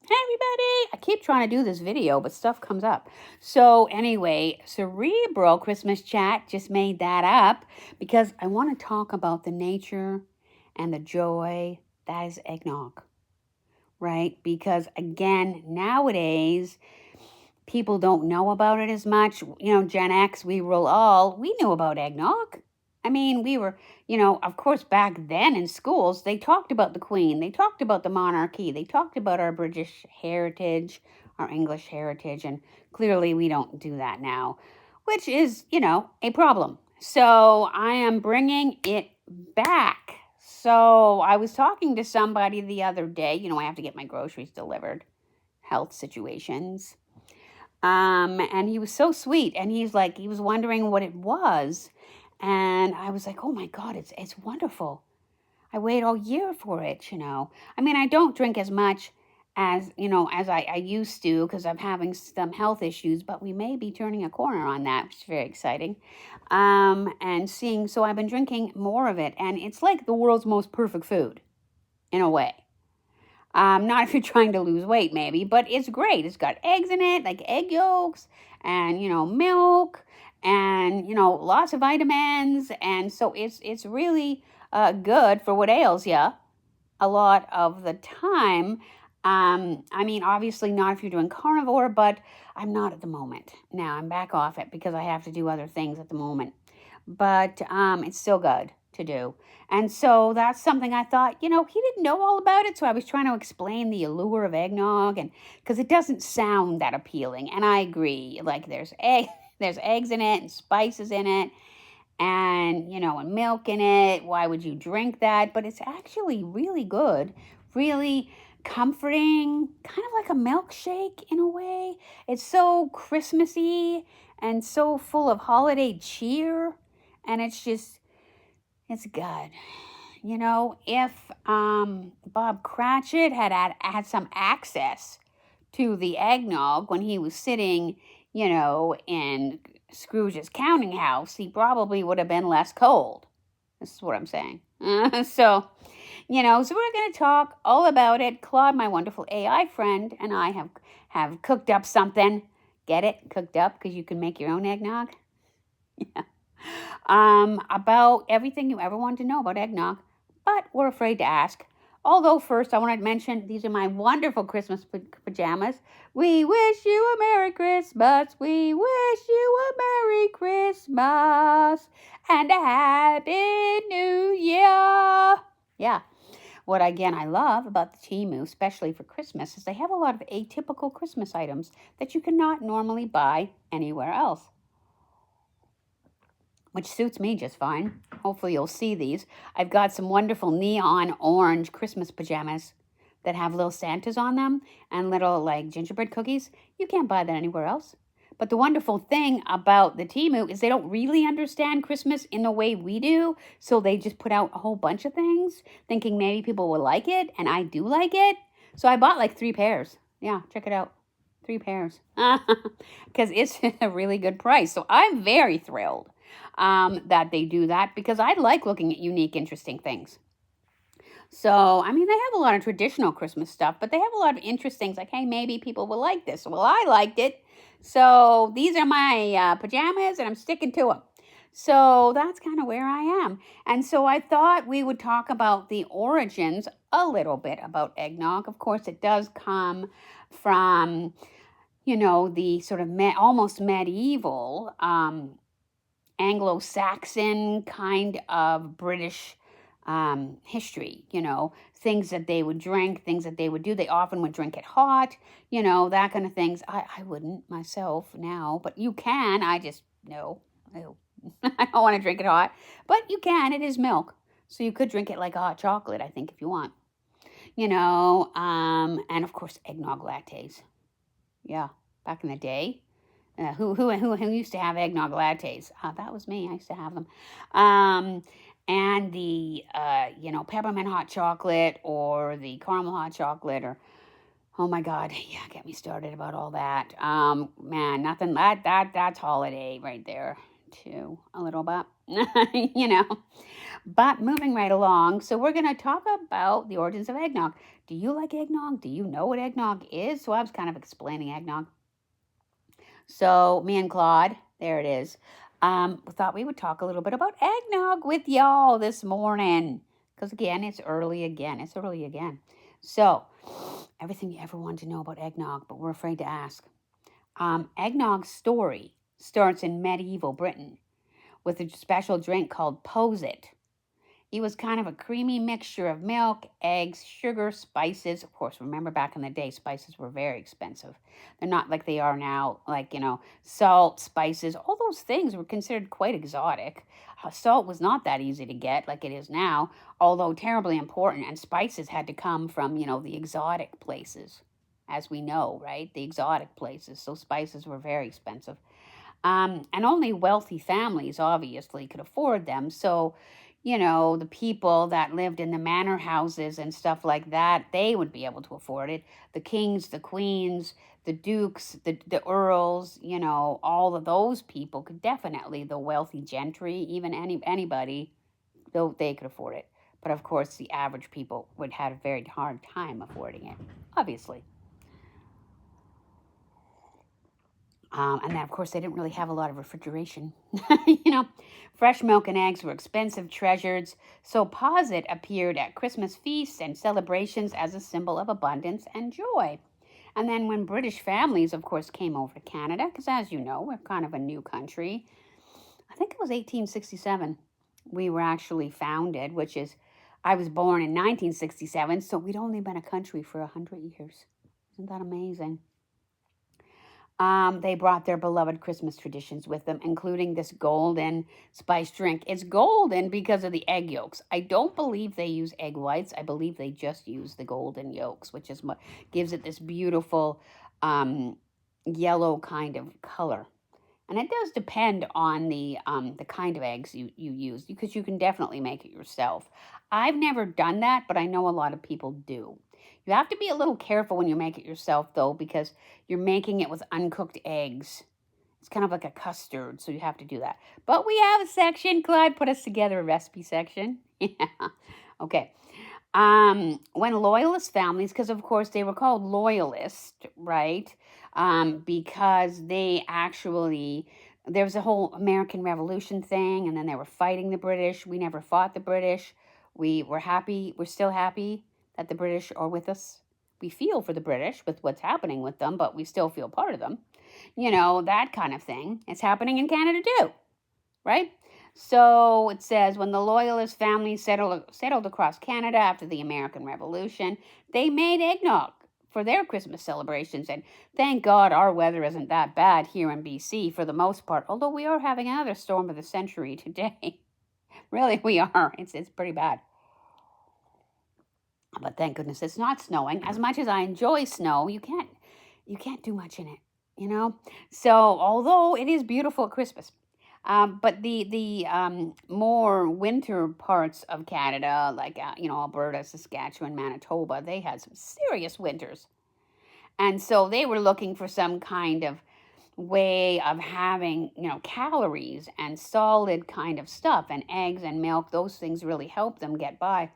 Hey everybody! I keep trying to do this video, but stuff comes up. So anyway, Cerebral Christmas Chat just made that up because I want to talk about the nature and the joy that is eggnog, right? Because again, nowadays, people don't know about it as much. Gen X, we knew about eggnog. I mean, we were, of course, back then in schools, they talked about the Queen, they talked about the monarchy, they talked about our British heritage, our English heritage, and clearly we don't do that now, which is, a problem. So I am bringing it back. So I was talking to somebody the other day. I have to get my groceries delivered, health situations. And he was so sweet, and he was wondering what it was, and I was like, oh my God, it's wonderful. I wait all year for it. I mean, I don't drink as much as I used to because I'm having some health issues, but we may be turning a corner on that, which is very exciting. So I've been drinking more of it, and it's like the world's most perfect food in a way. Not if you're trying to lose weight, maybe, but it's great. It's got eggs in it, like egg yolks, and milk, and lots of vitamins, and so it's really good for what ails you a lot of the time. I mean, obviously not if you're doing carnivore, but I'm not at the moment. Now I'm back off it because I have to do other things at the moment. But it's still good to do. And so that's something I thought, he didn't know all about it. So I was trying to explain the allure of eggnog, and because it doesn't sound that appealing. And I agree. Like there's eggs in it and spices in it and milk in it. Why would you drink that? But it's actually really good, really comforting, kind of like a milkshake in a way. It's so Christmassy and so full of holiday cheer. And it's good. If Bob Cratchit had some access to the eggnog when he was sitting, in Scrooge's counting house, he probably would have been less cold. This is what I'm saying. So we're going to talk all about it. Claude, my wonderful AI friend, and I have cooked up something. Get it? Cooked up because you can make your own eggnog. Yeah. About everything you ever wanted to know about eggnog, but we're afraid to ask. Although first I wanted to mention these are my wonderful Christmas pajamas. We wish you a Merry Christmas. We wish you a Merry Christmas and a Happy New Year. Yeah. What again I love about the Temu, especially for Christmas, is they have a lot of atypical Christmas items that you cannot normally buy anywhere else, which suits me just fine. Hopefully you'll see these. I've got some wonderful neon orange Christmas pajamas that have little Santas on them and little like gingerbread cookies. You can't buy that anywhere else. But the wonderful thing about the Temu is they don't really understand Christmas in the way we do. So they just put out a whole bunch of things thinking maybe people will like it. And I do like it. So I bought like 3 pairs. Yeah, check it out. 3 pairs. Because it's a really good price. So I'm very thrilled that they do that because I like looking at unique, interesting things. So, I mean, they have a lot of traditional Christmas stuff, but they have a lot of interesting things like, hey, maybe people will like this. Well, I liked it. So these are my pajamas and I'm sticking to them. So that's kind of where I am. And so I thought we would talk about the origins a little bit about eggnog. Of course, it does come from, the sort of almost medieval Anglo-Saxon kind of British history, things that they would drink, things that they would do. They often would drink it hot, that kind of things. I wouldn't myself now, but you can. I just, no, I don't want to drink it hot, but you can. It is milk. So you could drink it like a hot chocolate, I think, if you want, and of course, eggnog lattes. Yeah, back in the day. Who used to have eggnog lattes? That was me. I used to have them. And the peppermint hot chocolate or the caramel hot chocolate or oh my God, yeah, get me started about all that. Man, nothing that's holiday right there too, a little bit. But moving right along, so we're going to talk about the origins of eggnog. Do you like eggnog? Do you know what eggnog is? So I was kind of explaining eggnog. So me and Claude, there it is, thought we would talk a little bit about eggnog with y'all this morning. Because again, it's early again. It's early again. So everything you ever wanted to know about eggnog, but we're afraid to ask. Eggnog's story starts in medieval Britain with a special drink called Posit. It was kind of a creamy mixture of milk, eggs, sugar, spices. Of course, remember back in the day, spices were very expensive. They're not like they are now, like, salt, spices, all those things were considered quite exotic. Salt was not that easy to get like it is now, although terribly important. And spices had to come from, the exotic places, as we know, right? The exotic places. So spices were very expensive. And only wealthy families obviously could afford them. So, the people that lived in the manor houses and stuff like that, they would be able to afford it. The kings, the queens, the dukes, the earls, all of those people could definitely, the wealthy gentry, even anybody, though they could afford it. But of course, the average people would have a very hard time affording it, obviously. And then, of course, they didn't really have a lot of refrigeration. Fresh milk and eggs were expensive treasures, so posset appeared at Christmas feasts and celebrations as a symbol of abundance and joy. And then when British families, of course, came over to Canada, because as you know, we're kind of a new country. I think it was 1867 we were actually founded, which is, I was born in 1967, so we'd only been a country for 100 years. Isn't that amazing? They brought their beloved Christmas traditions with them, including this golden spice drink. It's golden because of the egg yolks. I don't believe they use egg whites. I believe they just use the golden yolks, which is what gives it this beautiful yellow kind of color. And it does depend on the kind of eggs you use, because you can definitely make it yourself. I've never done that, but I know a lot of people do. You have to be a little careful when you make it yourself, though, because you're making it with uncooked eggs. It's kind of like a custard, so you have to do that. But we have a section. Clyde put us together a recipe section. Yeah. Okay. When loyalist families, because of course they were called loyalist, right? Because they actually, there was a whole American Revolution thing, and then they were fighting the British. We never fought the British. We were happy. We're still happy that the British are with us. We feel for the British with what's happening with them, but we still feel part of them. That kind of thing. It's happening in Canada too, right? So it says, when the Loyalist families settled across Canada after the American Revolution, they made eggnog for their Christmas celebrations. And thank God our weather isn't that bad here in BC for the most part, although we are having another storm of the century today. Really, we are. It's pretty bad. But thank goodness it's not snowing. As much as I enjoy snow, you can't do much in it, So although it is beautiful at Christmas, but the more winter parts of Canada, like Alberta, Saskatchewan, Manitoba, they had some serious winters, and so they were looking for some kind of way of having calories and solid kind of stuff, and eggs and milk. Those things really help them get by.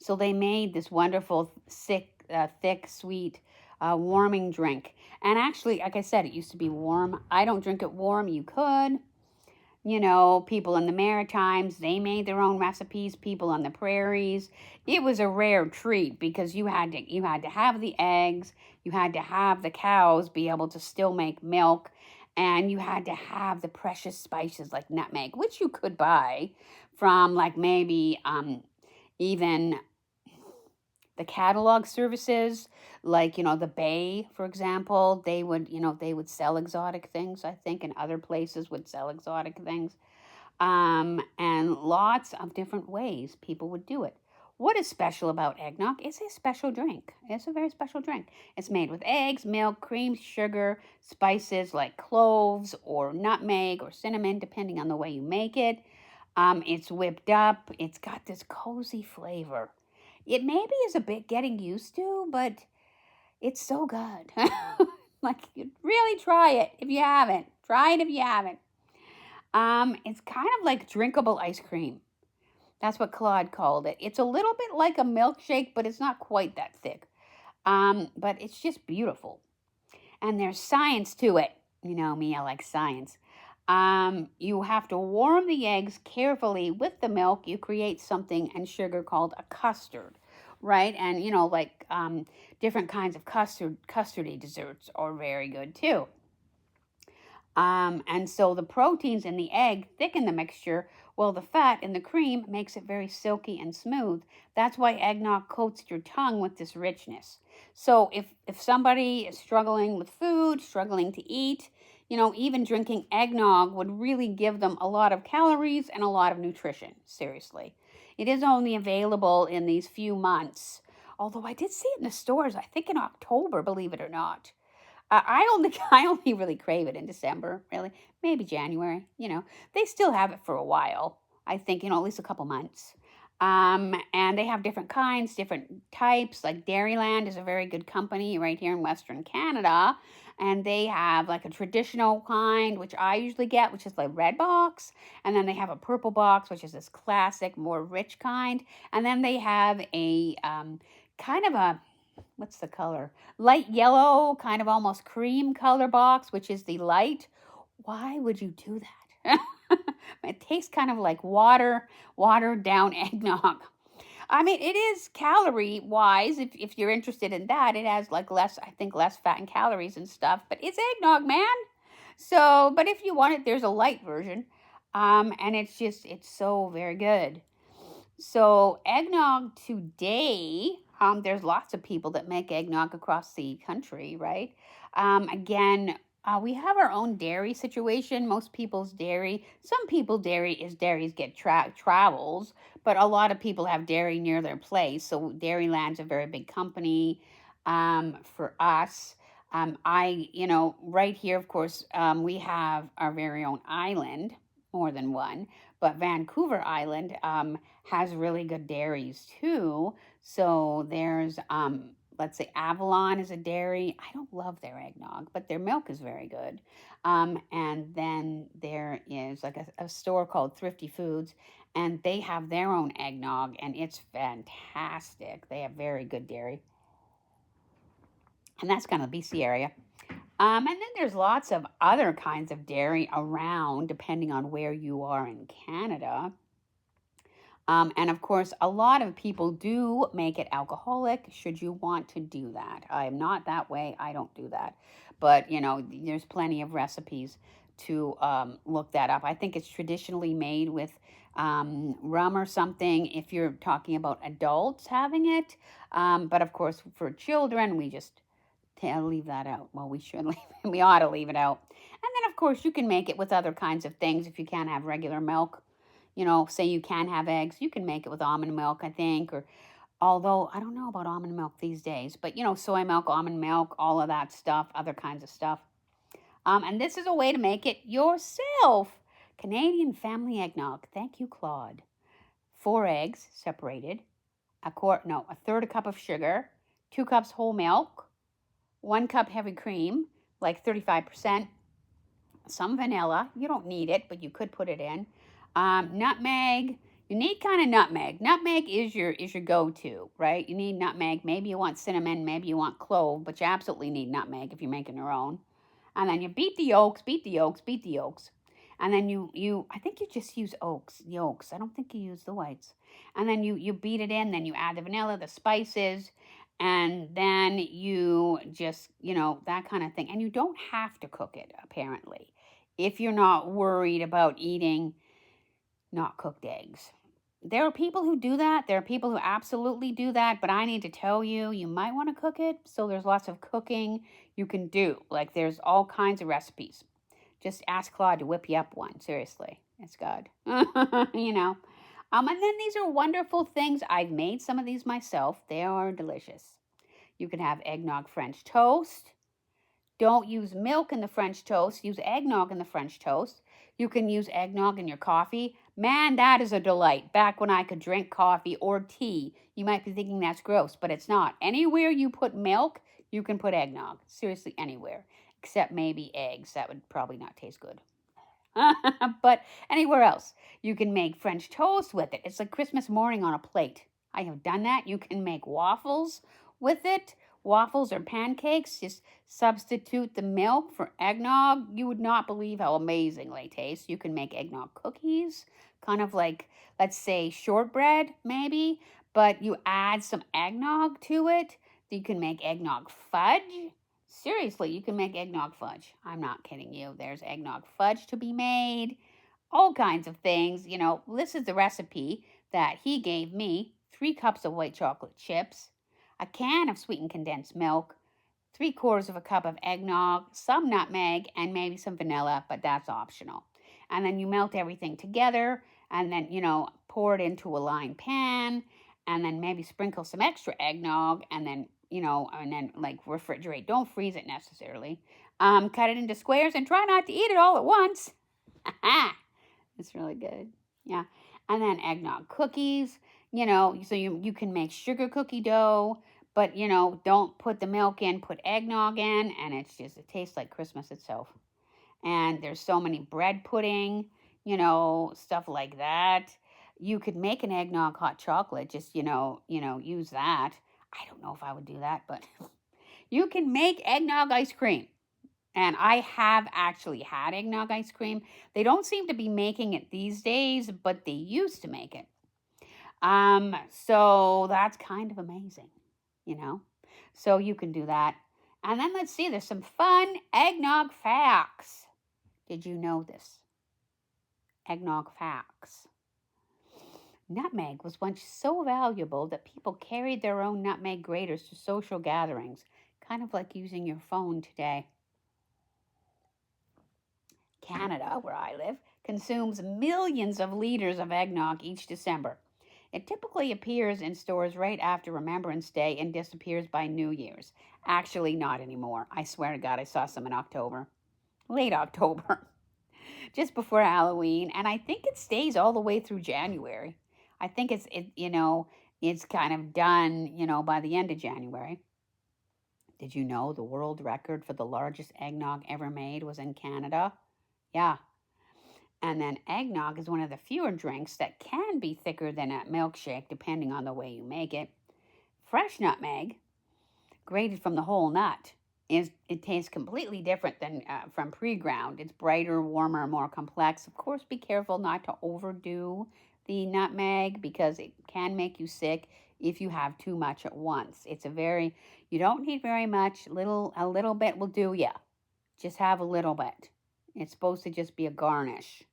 So they made this wonderful, thick, sweet, warming drink. And actually, like I said, it used to be warm. I don't drink it warm. You could. People in the Maritimes, they made their own recipes. People on the prairies. It was a rare treat because you had to have the eggs. You had to have the cows be able to still make milk. And you had to have the precious spices like nutmeg, which you could buy from like maybe even the catalog services, like the Bay, for example. They would sell exotic things, I think, and other places would sell exotic things, and lots of different ways people would do it. What is special about eggnog? It's a special drink. It's a very special drink. It's made with eggs, milk, cream, sugar, spices like cloves or nutmeg or cinnamon, depending on the way you make it. It's whipped up. It's got this cozy flavor. It maybe is a bit getting used to, but it's so good. Like, you really try it if you haven't. Try it if you haven't. It's kind of like drinkable ice cream. That's what Claude called it. It's a little bit like a milkshake, but it's not quite that thick. But it's just beautiful. And there's science to it. You know me, I like science. You have to warm the eggs carefully with the milk. You create something and sugar called a custard, right? And like different kinds of custardy desserts are very good too. And so the proteins in the egg thicken the mixture, while the fat in the cream makes it very silky and smooth. That's why eggnog coats your tongue with this richness. So if somebody is struggling with food, struggling to eat, even drinking eggnog would really give them a lot of calories and a lot of nutrition. Seriously. It is only available in these few months. Although I did see it in the stores, I think in October, believe it or not. I only really crave it in December, really. Maybe January, They still have it for a while. I think, at least a couple months. And they have different kinds, different types. Like Dairyland is a very good company right here in Western Canada. And they have like a traditional kind, which I usually get, which is like red box. And then they have a purple box, which is this classic, more rich kind. And then they have a kind of a what's the color? Light yellow, kind of almost cream color box, which is the light. Why would you do that? It tastes kind of like watered down eggnog. I mean, it is calorie wise. If you're interested in that, it has like less, I think, less fat and calories and stuff. But it's eggnog, man. So, but if you want it, there's a light version, and it's so very good. So, eggnog today, there's lots of people that make eggnog across the country, right? Again, we have our own dairy situation. Most people's dairy, some people dairies get travels, but a lot of people have dairy near their place. So, Dairyland's a very big company for us. Right here, of course, we have our very own island, more than one, but Vancouver Island has really good dairies too. So there's, let's say Avalon is a dairy. I don't love their eggnog, but their milk is very good. And then there is like a store called Thrifty Foods, and they have their own eggnog, and it's fantastic. They have very good dairy. And that's kind of the BC area. And then there's lots of other kinds of dairy around, depending on where you are in Canada. And of course, a lot of people do make it alcoholic should you want to do that. I'm not that way. I don't do that. But, there's plenty of recipes to look that up. I think it's traditionally made with rum or something if you're talking about adults having it. But of course, for children, we just leave that out. Well, we should leave it. We ought to leave it out. And then, of course, you can make it with other kinds of things if you can't have regular milk. Say you can have eggs, you can make it with almond milk, I think, or although I don't know about almond milk these days, but soy milk, almond milk, all of that stuff, other kinds of stuff. And this is a way to make it yourself. Canadian family eggnog. Thank you, Claude. 4 eggs separated, a third a cup of sugar, 2 cups whole milk, 1 cup heavy cream, like 35%, some vanilla. You don't need it, but you could put it in. Nutmeg. You need kind of nutmeg. Nutmeg is your go-to, right? You need nutmeg. Maybe you want cinnamon. Maybe you want clove, but you absolutely need nutmeg if you're making your own. And then you beat the yolks, beat the yolks, beat the yolks. And then I think you just use yolks. I don't think you use the whites. And then you beat it in. Then you add the vanilla, the spices, and then you just, that kind of thing. And you don't have to cook it, apparently, if you're not worried about eating not cooked eggs. There are people who do that. There are people who absolutely do that. But I need to tell you, you might want to cook it. So there's lots of cooking you can do. Like there's all kinds of recipes. Just ask Claude to whip you up one. Seriously. It's good. And then these are wonderful things. I've made some of these myself. They are delicious. You can have eggnog French toast. Don't use milk in the French toast. Use eggnog in the French toast. You can use eggnog in your coffee. Man, that is a delight. Back when I could drink coffee or tea. You might be thinking that's gross, but it's not. Anywhere you put milk, you can put eggnog. Seriously, anywhere. Except maybe eggs. That would probably not taste good. But anywhere else, you can make French toast with it. It's like Christmas morning on a plate. I have done that. You can make waffles with it. Waffles or pancakes. Just substitute the milk for eggnog. You would not believe how amazing they taste. You can make eggnog cookies, kind of like, let's say, shortbread, maybe, but you add some eggnog to it. You can make eggnog fudge. Seriously, you can make eggnog fudge. I'm not kidding you. There's eggnog fudge to be made. All kinds of things. This is the recipe that he gave me. 3 cups of white chocolate chips, a can of sweetened condensed milk, 3/4 of a cup of eggnog, some nutmeg, and maybe some vanilla, but that's optional. And then you melt everything together and then, pour it into a lined pan and then maybe sprinkle some extra eggnog and then, and then like refrigerate. Don't freeze it necessarily. Cut it into squares and try not to eat it all at once. It's really good. Yeah. And then eggnog cookies, so you can make sugar cookie dough, but, don't put the milk in, put eggnog in, and it tastes like Christmas itself. And there's so many bread pudding, stuff like that. You could make an eggnog hot chocolate, just, use that. I don't know if I would do that, but you can make eggnog ice cream. And I have actually had eggnog ice cream. They don't seem to be making it these days, but they used to make it. So that's kind of amazing, So you can do that. And then let's see, there's some fun eggnog facts. Did you know this? Eggnog facts. Nutmeg was once so valuable that people carried their own nutmeg graters to social gatherings, kind of like using your phone today. Canada, where I live, consumes millions of liters of eggnog each December. It typically appears in stores right after Remembrance Day and disappears by New Year's. Actually, not anymore. I swear to God, I saw some in October. Late October. Just before Halloween. And I think it stays all the way through January. I think it's kind of done, by the end of January. Did you know the world record for the largest eggnog ever made was in Canada? Yeah. And then eggnog is one of the fewer drinks that can be thicker than a milkshake, depending on the way you make it. Fresh nutmeg, grated from the whole nut, it tastes completely different than from pre-ground. It's brighter, warmer, more complex. Of course, be careful not to overdo the nutmeg because it can make you sick if you have too much at once. You don't need very much. A little bit will do ya. Just have a little bit. It's supposed to just be a garnish,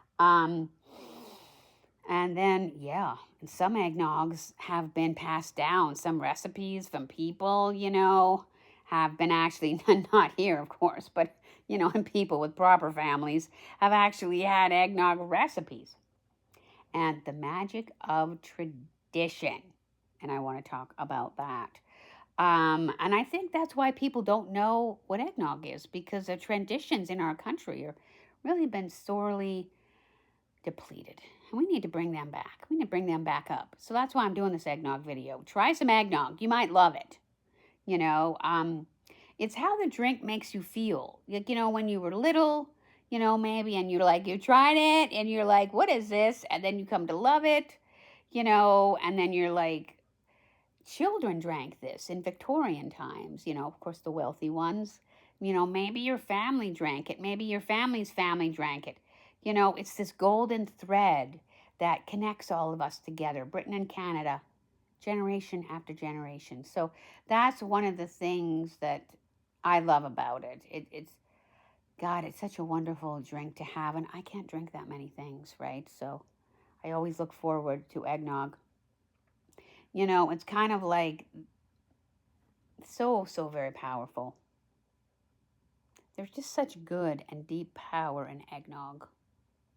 And then, some eggnogs have been passed down. Some recipes from people, have been actually, not here, of course, but, and people with proper families have actually had eggnog recipes. And the magic of tradition. And I want to talk about that. And I think that's why people don't know what eggnog is, because the traditions in our country are really been sorely depleted. And we need to bring them back. We need to bring them back up. So that's why I'm doing this eggnog video. Try some eggnog. You might love it. It's how the drink makes you feel. Like, when you were little, maybe, and you tried it, and you're like, what is this? And then you come to love it, and then you're like, children drank this in Victorian times, of course, the wealthy ones. Maybe your family drank it. Maybe your family's family drank it. It's this golden thread that connects all of us together, Britain and Canada, generation after generation. So that's one of the things that I love about it. It's such a wonderful drink to have, and I can't drink that many things, right? So I always look forward to eggnog. It's kind of like so very powerful. There's just such good and deep power in eggnog,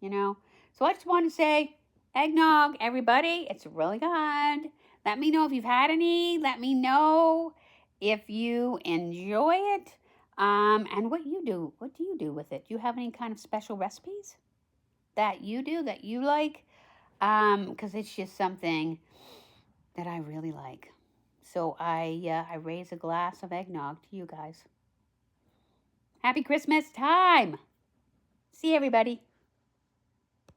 So I just want to say, eggnog, everybody, it's really good. Let me know if you've had any. Let me know if you enjoy it, and what you do. What do you do with it? Do you have any kind of special recipes that you do that you like? Because it's just something that I really like. So I raise a glass of eggnog to you guys. Happy Christmas time! See you, everybody.